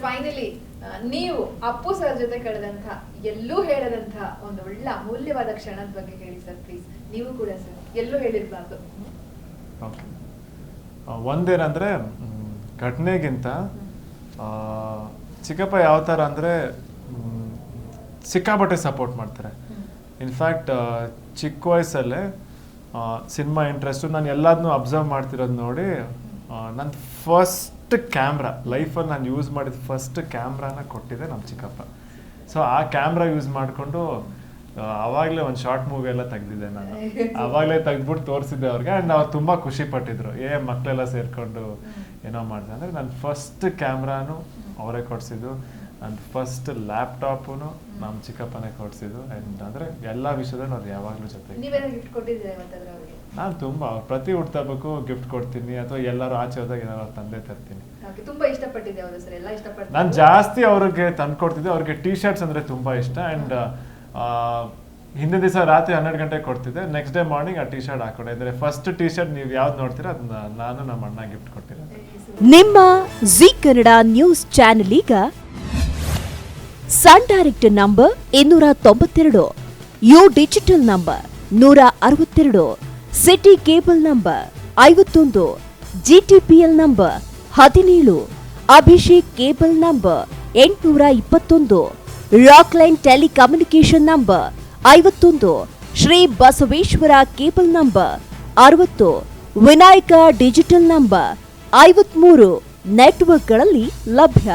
Finally ನೀವು Appu sir ಜೊತೆ ಕಳೆದಂತ ಎಲ್ಲೂ ಹೇಳದಂತ ಒಂದು ಒಳ್ಳೆ ಅಮೂಲ್ಯವಾದ ಕ್ಷಣದ ಬಗ್ಗೆ ಹೇಳಿ ಸರ್ ಪ್ಲೀಸ್. ನೀವು ಕೂಡ ಸರ್ ಎಲ್ಲೂ ಹೇಳಿರ್ಬಾರ್ದು. ಒಂದೇನಂದ್ರೆ ಘಟನೆಗಿಂತ ಚಿಕ್ಕಪ್ಪ ಯಾವ ಥರ ಅಂದರೆ ಸಿಕ್ಕಾಪಟ್ಟೆ ಸಪೋರ್ಟ್ ಮಾಡ್ತಾರೆ. ಇನ್ಫ್ಯಾಕ್ಟ್ ಚಿಕ್ಕ ವಯಸ್ಸಲ್ಲೇ ಸಿನಿಮಾ ಇಂಟ್ರೆಸ್ಟು ನಾನು ಎಲ್ಲದನ್ನೂ ಅಬ್ಸರ್ವ್ ಮಾಡ್ತಿರೋದು ನೋಡಿ ನನ್ನ ಫಸ್ಟ್ ಕ್ಯಾಮ್ರಾ ಲೈಫಲ್ಲಿ ನಾನು ಯೂಸ್ ಮಾಡಿದ ಫಸ್ಟ್ ಕ್ಯಾಮ್ರಾನ ಕೊಟ್ಟಿದ್ದೆ ನಮ್ಮ ಚಿಕ್ಕಪ್ಪ. ಸೊ ಆ ಕ್ಯಾಮ್ರಾ ಯೂಸ್ ಮಾಡಿಕೊಂಡು ಆವಾಗಲೇ ಒಂದು ಶಾರ್ಟ್ ಮೂವಿ ಎಲ್ಲ ತೆಗ್ದಿದ್ದೆ ನಾನು. ಆವಾಗಲೇ ತೆಗ್ದ್ಬಿಟ್ಟು ತೋರಿಸಿದ್ದೆ ಅವ್ರಿಗೆ. ಆ್ಯಂಡ್ ಅವ್ರು ತುಂಬ ಖುಷಿ ಪಟ್ಟಿದ್ರು, ಮಕ್ಕಳೆಲ್ಲ ಸೇರಿಕೊಂಡು ಏನೋ ಮಾಡಿದೆ ಅಂದರೆ. ನನ್ನ ಫಸ್ಟ್ ಕ್ಯಾಮ್ರಾನು ಅವರೇ ಕೊಡಿಸಿದ್ದು, ನನ್ನ ಫಸ್ಟ್ ಲ್ಯಾಪ್ಟಾಪು ನಮ್ಮ ಚಿಕ್ಕಪ್ಪನೇ ಕೊಡಿಸಿದ್ದು. ಆ್ಯಂಡ್ ಅಂದರೆ ಎಲ್ಲ ವಿಷಯದಲ್ಲಿ ಅವ್ರು ಯಾವಾಗಲೂ ಜೊತೆಗೆ. ನಾನು ತುಂಬ ಪ್ರತಿ ಹುಟ್ಟುಹಬ್ಬಕ್ಕೂ ಗಿಫ್ಟ್ ಕೊಡ್ತೀನಿ, ಅಥವಾ ಎಲ್ಲರೂ ಆಚೆ ಹೋದಾಗ ಏನಾದ್ರು ತಂದೆ ತರ್ತೀನಿ. ನಾನು ಜಾಸ್ತಿ ಅವ್ರಿಗೆ ತಂದ್ಕೊಡ್ತಿದ್ದೆ. ಅವ್ರಿಗೆ ಟೀ ಶರ್ಟ್ಸ್ ಅಂದರೆ ತುಂಬ ಇಷ್ಟ. ಆ್ಯಂಡ್ ಹಿಂದಿನ ದಿವಸ ರಾತ್ರಿ 12 ಗಂಟೆಗೆ ಕೊಡ್ತಿದ್ದೆ. ನೆಕ್ಸ್ಟ್ ಡೇ ಮಾರ್ನಿಂಗ್ ಆ ಟೀ ಶರ್ಟ್ ಹಾಕೊಡೆ. ಅಂದರೆ ಫಸ್ಟ್ ಟೀ ಶರ್ಟ್ ನೀವು ಯಾವ್ದು ನೋಡ್ತೀರಾ ಅದನ್ನ ನಾನು ನಮ್ಮ ಅಣ್ಣ ಗಿಫ್ಟ್ ಕೊಟ್ಟಿರೋದು. ನಿಮ್ಮ ಜೀ ಕನ್ನಡ ನ್ಯೂಸ್ ಚಾನೆಲ್ ಈಗ Sun Direct number 292, U digital number 162, city cable number 51, GTPL number 17, Abhishek cable number 821, Rockline telecommunication number 51, Shri Basaveshwara cable number 60, Vinayaka digital number 53 ನೆಟ್ವರ್ಕ್ಗಳಲ್ಲಿ ಲಭ್ಯ.